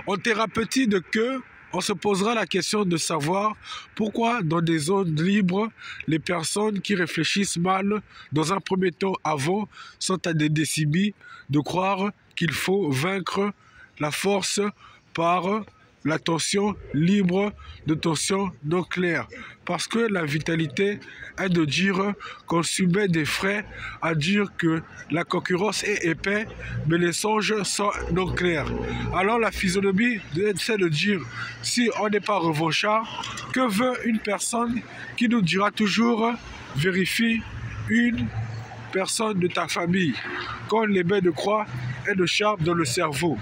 En thérapeutique de queue, on se posera la question de savoir pourquoi dans des zones libres, les personnes qui réfléchissent mal dans un premier temps avant sont à des décibis de croire qu'il faut vaincre la force par la tension libre de tension non claire. Parce que la vitalité est de dire qu'on subit des frais à dire que la concurrence est épais, mais les songes sont non clairs. Alors la physionomie, c'est de dire, si on n'est pas revanchard, que veut une personne qui nous dira toujours, vérifie une personne de ta famille, quand les bains de croix et de charme dans le cerveau.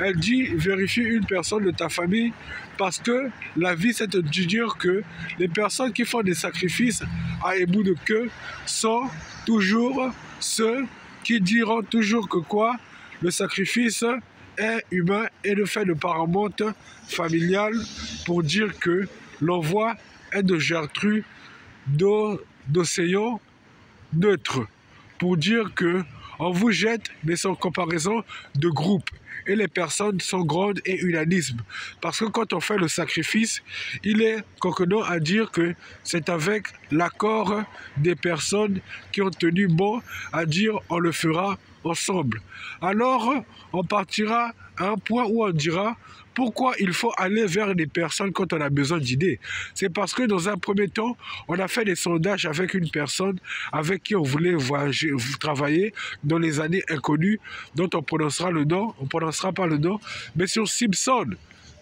Elle dit, vérifie une personne de ta famille parce que la vie, c'est de dire que les personnes qui font des sacrifices à ébout de queue sont toujours ceux qui diront toujours que quoi, le sacrifice est humain et le fait de parenté familiale pour dire que l'envoi est de Gertrude d'océan neutre, pour dire que on vous jette, mais sans comparaison de groupe. Et les personnes sont grandes et unanismes. Parce que quand on fait le sacrifice, il est concordant à dire que c'est avec l'accord des personnes qui ont tenu bon à dire on le fera ensemble. Alors, on partira à un point où on dira pourquoi il faut aller vers des personnes quand on a besoin d'idées. C'est parce que dans un premier temps, on a fait des sondages avec une personne avec qui on voulait voyager, travailler dans les années inconnues, dont on prononcera le nom, on ne prononcera pas le nom, mais sur Simpson,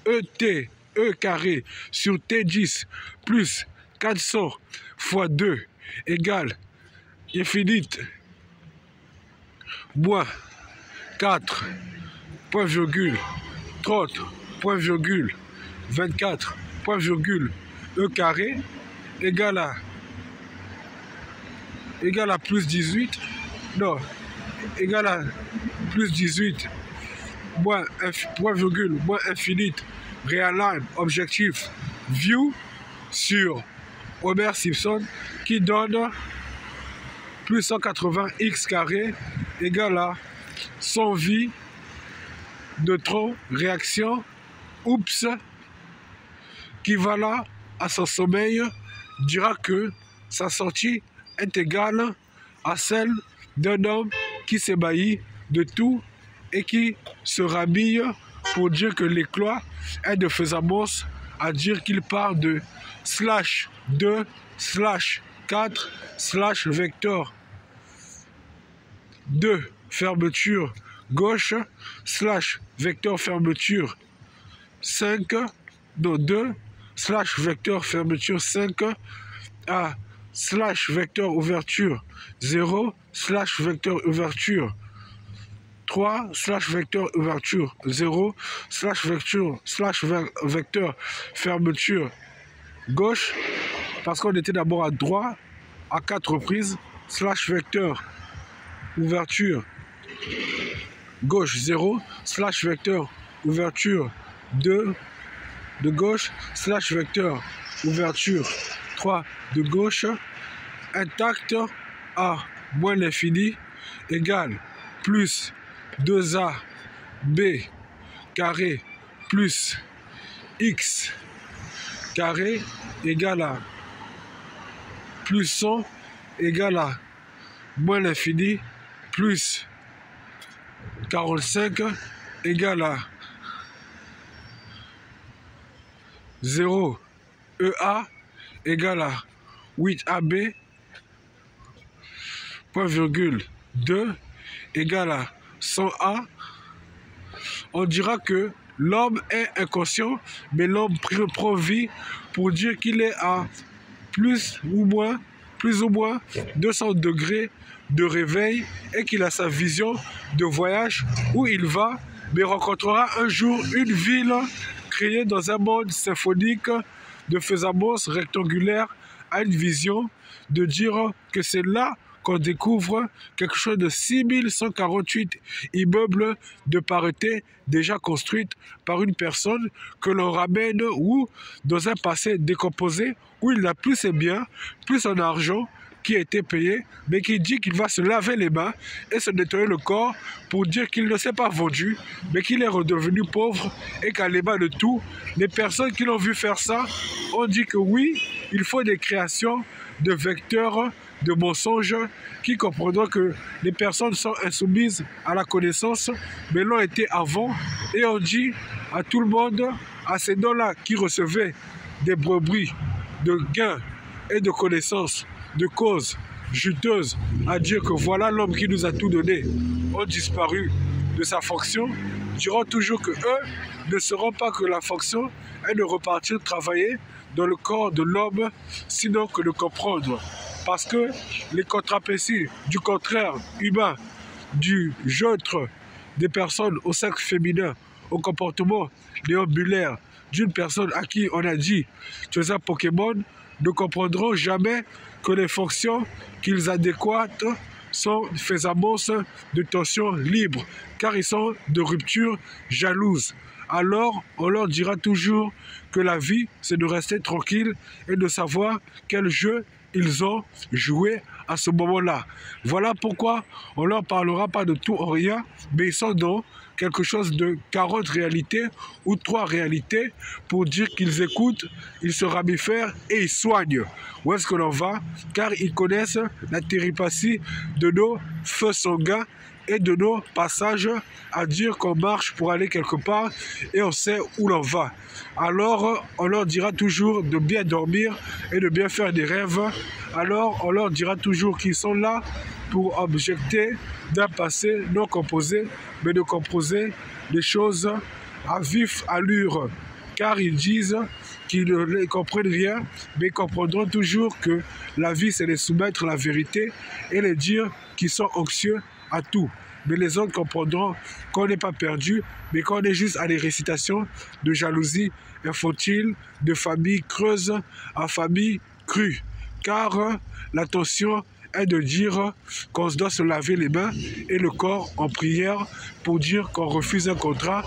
E carré sur T10 plus 400 fois 2 égale infinite moins 4 point virgule 30 point virgule 24 point virgule E carré égale à plus 18, non, égale à plus 18 moins point virgule moins infinite realign objectif view sur Homer Simpson qui donne plus 180 x carré égale à 100 vies neutrons réaction oups qui va là à son sommeil dira que sa sortie est égale à celle d'un homme qui s'ébahit de tout et qui se rhabille pour dire que l'éclat est de Faisamance, à dire qu'il part de /2 /4 vecteur 2 fermeture gauche vecteur fermeture 5 non 2 vecteur fermeture 5 à vecteur ouverture 0 vecteur ouverture 3 vecteur ouverture 0 vecteur fermeture gauche parce qu'on était d'abord à droite à 4 reprises vecteur ouverture gauche 0 vecteur ouverture 2 de gauche vecteur ouverture 3 de gauche intact à moins l'infini égale plus 2a b carré plus x carré égale à plus 100 égale à moins l'infini plus 45 égale à 0 EA égale à 8AB point virgule 2 égale à 100A. On dira que l'homme est inconscient, mais l'homme prend vie pour dire qu'il est à plus ou moins 200 degrés de réveil et qu'il a sa vision de voyage où il va, mais rencontrera un jour une ville créée dans un monde symphonique de Faisamance rectangulaire à une vision de dire que c'est là qu'on découvre quelque chose de 6148 immeubles de pareté déjà construites par une personne que l'on ramène ou dans un passé décomposé où il n'a plus ses biens, plus son argent, qui a été payé, mais qui dit qu'il va se laver les mains et se nettoyer le corps pour dire qu'il ne s'est pas vendu, mais qu'il est redevenu pauvre et qu'à les mains de tous, les personnes qui l'ont vu faire ça ont dit que oui, il faut des créations de vecteurs de mensonges qui comprendront que les personnes sont insoumises à la connaissance, mais l'ont été avant, et on dit à tout le monde, à ces noms-là qui recevaient des brebis de gains et de connaissances, de causes juteuses, à dire que voilà l'homme qui nous a tout donné, ont disparu de sa fonction, diront toujours que eux ne seront pas que la fonction est de repartir travailler dans le corps de l'homme, sinon que de comprendre. Parce que les contrapéties du contraire humain, du jeûtre des personnes au sexe féminin, au comportement déambulaire d'une personne à qui on a dit tu es un Pokémon, ne comprendront jamais que les fonctions qu'ils adéquatent sont faits annonce de tensions libres, car ils sont de rupture jalouse. Alors, on leur dira toujours que la vie, c'est de rester tranquille et de savoir quel jeu ils ont joué à ce moment-là. Voilà pourquoi on ne leur parlera pas de tout ou rien, mais ils sont dans quelque chose de 40 réalités ou 3 réalités pour dire qu'ils écoutent, ils se ramifèrent et ils soignent. Où est-ce que l'on va? Car ils connaissent la téripatie de nos feux sanguins et de nos passages à dire qu'on marche pour aller quelque part et on sait où l'on va. Alors, on leur dira toujours de bien dormir et de bien faire des rêves. Alors, on leur dira toujours qu'ils sont là pour objecter d'un passé non composé, mais de composer des choses à vif allure. Car ils disent qu'ils ne comprennent rien, mais ils comprendront toujours que la vie, c'est de soumettre la vérité et les dire qu'ils sont anxieux à tout. Mais les autres comprendront qu'on n'est pas perdu, mais qu'on est juste à des récitations de jalousie infantile, de famille creuse à famille crue. Car l'attention est de dire qu'on doit se laver les mains et le corps en prière pour dire qu'on refuse un contrat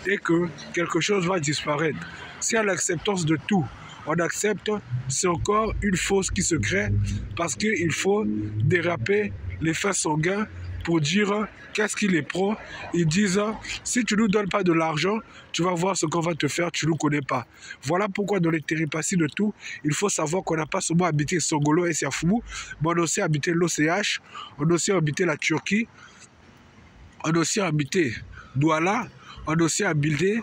et que quelque chose va disparaître. Si à l'acceptance de tout, on accepte, c'est encore une fausse qui se crée parce qu'il faut déraper les faits sanguins pour dire qu'est-ce qu'il est pro. Ils disent, si tu ne nous donnes pas de l'argent, tu vas voir ce qu'on va te faire, tu ne nous connais pas. Voilà pourquoi dans les téripaties de tout, il faut savoir qu'on n'a pas seulement habité Songolo et Siafoumou, mais on a aussi habité l'OCH, on a aussi habité la Turquie, on a aussi habité Douala, on a aussi habité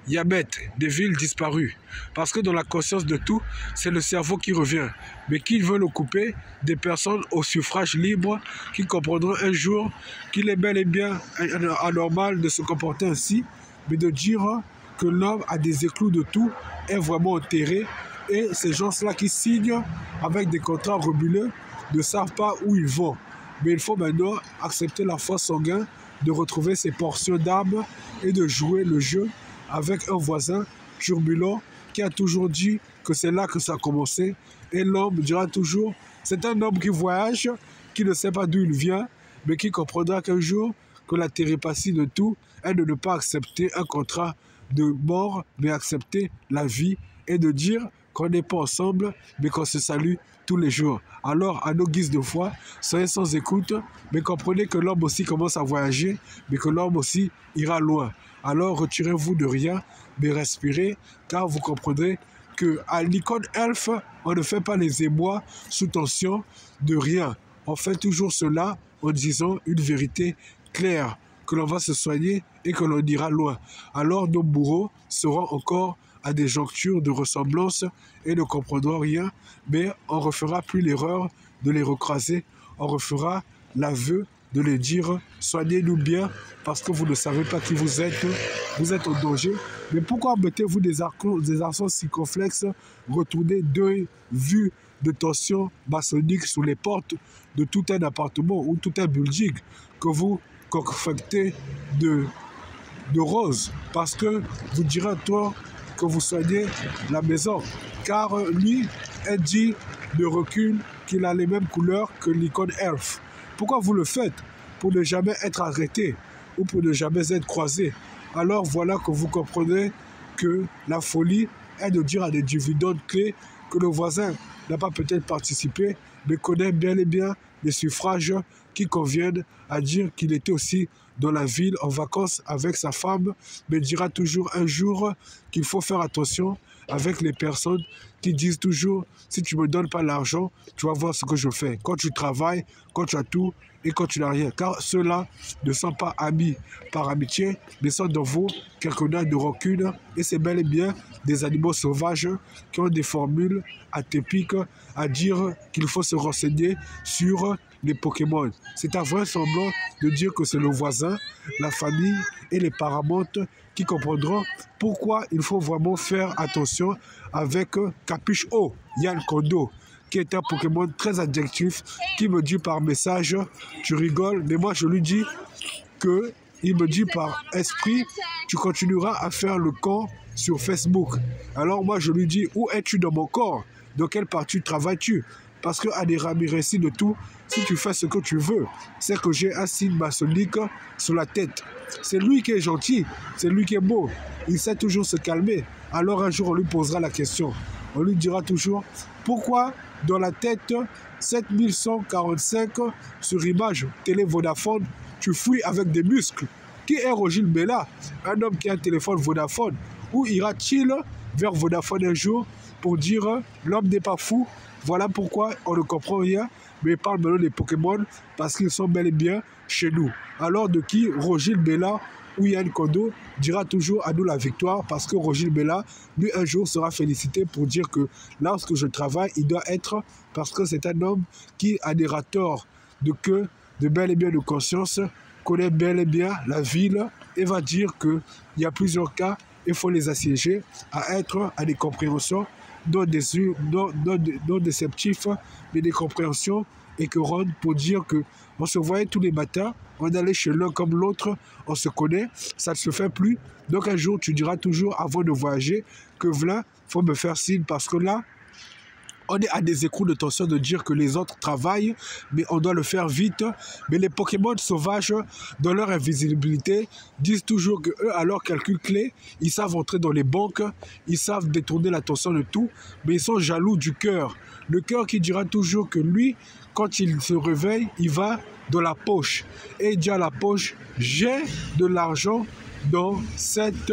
Yamet, des villes disparues. Parce que dans la conscience de tout, c'est le cerveau qui revient. Mais qui veut le couper? Des personnes au suffrage libre qui comprendront un jour qu'il est bel et bien anormal de se comporter ainsi, mais de dire que l'homme a des éclous de tout, est vraiment enterré. Et ces gens-là qui signent avec des contrats rebuleux ne savent pas où ils vont. Mais il faut maintenant accepter la foi sanguine, de retrouver ses portions d'âme et de jouer le jeu avec un voisin turbulent qui a toujours dit que c'est là que ça a commencé. Et l'homme dira toujours, c'est un homme qui voyage, qui ne sait pas d'où il vient, mais qui comprendra qu'un jour, que la téripatie de tout est de ne pas accepter un contrat de mort, mais accepter la vie et de dire qu'on n'est pas ensemble, mais qu'on se salue tous les jours. Alors, à nos guises de foi, soyez sans écoute, mais comprenez que l'homme aussi commence à voyager, mais que l'homme aussi ira loin. Alors, retirez-vous de rien, mais respirez, car vous comprendrez qu'à l'icône elfe, on ne fait pas les émois sous tension de rien. On fait toujours cela en disant une vérité claire, que l'on va se soigner et que l'on ira loin. Alors, nos bourreaux seront encore à des jonctures de ressemblance et ne comprendront rien, mais on ne refera plus l'erreur de les recraser, on refera l'aveu de les dire « Soignez-nous bien parce que vous ne savez pas qui vous êtes en danger. » Mais pourquoi mettez-vous des accents circonflexes, retournez deux vues de tension maçonnique sous les portes de tout un appartement ou tout un building que vous confectez de rose parce que vous direz toi que vous soignez la maison, car lui est dit de recul qu'il a les mêmes couleurs que l'icône elfe. Pourquoi vous le faites? Pour ne jamais être arrêté ou pour ne jamais être croisé. Alors voilà que vous comprenez que la folie est de dire à des dividendes clés que le voisin n'a pas peut-être participé mais connaît bel et bien les suffrages qui conviennent à dire qu'il était aussi dans la ville en vacances avec sa femme, mais dira toujours un jour qu'il faut faire attention avec les personnes qui disent toujours, si tu ne me donnes pas l'argent, tu vas voir ce que je fais. Quand tu travailles, quand tu as tout et quand tu n'as rien. Car ceux-là ne sont pas amis par amitié, mais sont dans vous quelques-uns de rancune. Et c'est bel et bien des animaux sauvages qui ont des formules atypiques à dire qu'il faut se renseigner sur les Pokémon. C'est un vrai semblant de dire que c'est le voisin, la famille et les paramentes qui comprendront pourquoi il faut vraiment faire attention avec Capuche O, Yann Kondo, qui est un Pokémon très addictif, qui me dit par message, tu rigoles, mais moi je lui dis que, il me dit par esprit, tu continueras à faire le camp sur Facebook. Alors moi je lui dis, où es-tu dans mon corps? Dans quelle partie travailles-tu? Parce qu'à des ramirés de tout, si tu fais ce que tu veux, c'est que j'ai un signe maçonnique sur la tête. C'est lui qui est gentil, c'est lui qui est beau. Il sait toujours se calmer. Alors un jour, on lui posera la question. On lui dira toujours, pourquoi dans la tête 7145 sur image télé Vodafone, tu fouilles avec des muscles? Qui est Roger Bella, un homme qui a un téléphone Vodafone? Où ira-t-il vers Vodafone un jour pour dire, l'homme n'est pas fou? Voilà pourquoi on ne comprend rien, mais il parle maintenant des Pokémon parce qu'ils sont bel et bien chez nous. Alors de qui Roger Bella ou Yann Kondo dira toujours à nous la victoire parce que Roger Bella, lui un jour sera félicité pour dire que lorsque je travaille, il doit être parce que c'est un homme qui a des rators de queue, de bel et bien de conscience, connaît bel et bien la ville et va dire qu'il y a plusieurs cas, il faut les assiéger à être à des compréhensions non déceptifs, mais des compréhensions écœurantes pour dire que on se voyait tous les matins, on allait chez l'un comme l'autre, on se connaît, ça ne se fait plus. Donc un jour, tu diras toujours avant de voyager que voilà, il faut me faire signe parce que là, on est à des écrous de tension de dire que les autres travaillent, mais on doit le faire vite. Mais les Pokémon sauvages, dans leur invisibilité, disent toujours qu'eux, à leur calcul clé, ils savent entrer dans les banques, ils savent détourner l'attention de tout, mais ils sont jaloux du cœur. Le cœur qui dira toujours que lui, quand il se réveille, il va dans la poche. Et il dit à la poche, j'ai de l'argent dans cette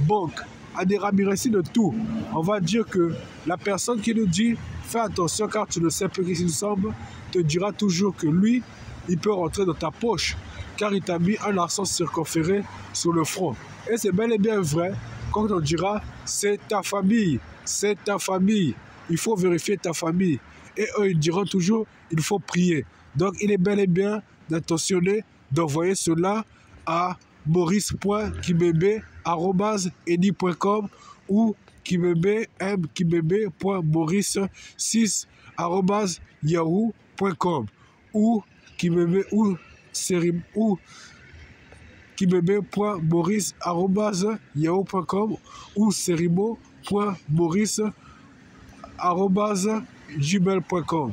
banque. À des ramirés de tout. On va dire que la personne qui nous dit fais attention car tu ne sais pas qui il semble, te dira toujours que lui, il peut rentrer dans ta poche car il t'a mis un arçon circonféré sur le front. Et c'est bel et bien vrai quand on dira c'est ta famille, c'est ta famille. Il faut vérifier ta famille. Et eux, ils diront toujours il faut prier. Donc il est bel et bien d'intentionner d'envoyer cela à maurice.kimebe@eni.com ou kimebe.maurice6@yahoo.com ou kimebe.maurice@yahoo.com ou serimo.maurice@gmail.com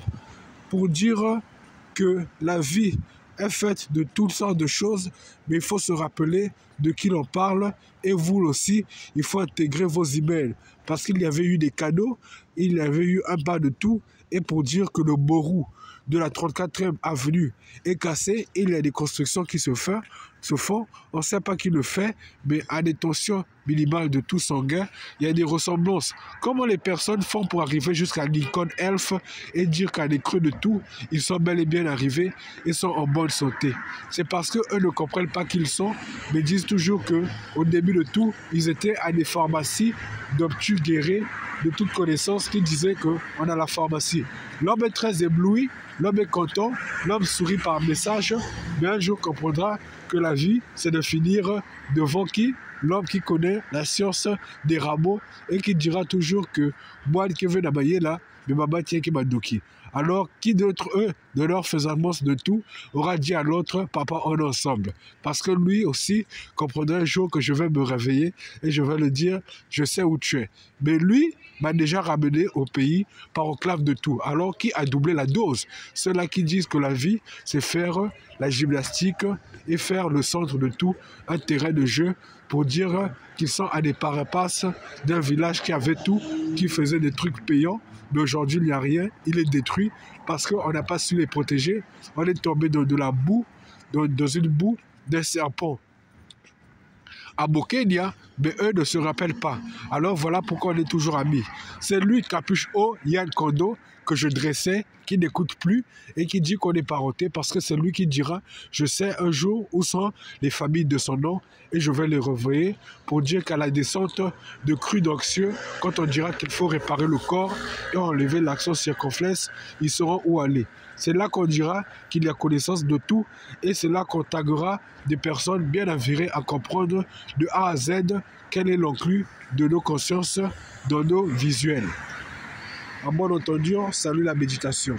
pour dire que la vie est faite de toutes sortes de choses, mais il faut se rappeler de qui l'on parle. Et vous aussi, il faut intégrer vos emails. Parce qu'il y avait eu des cadeaux, il y avait eu un bas de tout. Et pour dire que le Borou de la 34e avenue est cassé, il y a des constructions qui se font. On ne sait pas qui le fait, mais à des tensions minimales de tout sanguin, il y a des ressemblances. Comment les personnes font pour arriver jusqu'à Lincoln Elf et dire qu'à des creux de tout, ils sont bel et bien arrivés et sont en bonne santé? C'est parce qu'eux ne comprennent pas qui ils sont, mais disent toujours qu'au début de tout, ils étaient à des pharmacies d'obtus guéris de toute connaissance qui disaient qu'on a la pharmacie. L'homme est très ébloui, l'homme est content, l'homme sourit par message, mais un jour comprendra que la vie, c'est de finir devant qui? L'homme qui connaît la science des rameaux et qui dira toujours que moi qui veux n'abayer là, mais maman tient qui m'a douki. Alors, qui d'entre eux, de leur faisamance de tout, aura dit à l'autre, papa, on est ensemble? Parce que lui aussi comprendra un jour que je vais me réveiller et je vais le dire, je sais où tu es. Mais lui m'a déjà ramené au pays par enclave de tout. Alors, qui a doublé la dose? Ceux-là qui disent que la vie, c'est faire la gymnastique et faire le centre de tout, un terrain de jeu pour dire qu'ils sont à des parapasses d'un village qui avait tout, qui faisait des trucs payants. Mais aujourd'hui, il n'y a rien. Il est détruit parce qu'on n'a pas su les protéger. On est tombé dans de la boue, dans une boue d'un serpent. À Bokenya, mais eux ne se rappellent pas. Alors voilà pourquoi on est toujours amis. C'est lui, Capuche O, Yann Kondo, que je dressais, qui n'écoute plus et qui dit qu'on est parenté parce que c'est lui qui dira « Je sais un jour où sont les familles de son nom et je vais les revoyer pour dire qu'à la descente de crues d'anxieux, quand on dira qu'il faut réparer le corps et enlever l'action circonflexe, ils sauront où aller. C'est là qu'on dira qu'il y a connaissance de tout et c'est là qu'on taguera des personnes bien avirées à comprendre de A à Z quel est l'inclus de nos consciences dans nos visuels. En bon entendu, salut la méditation.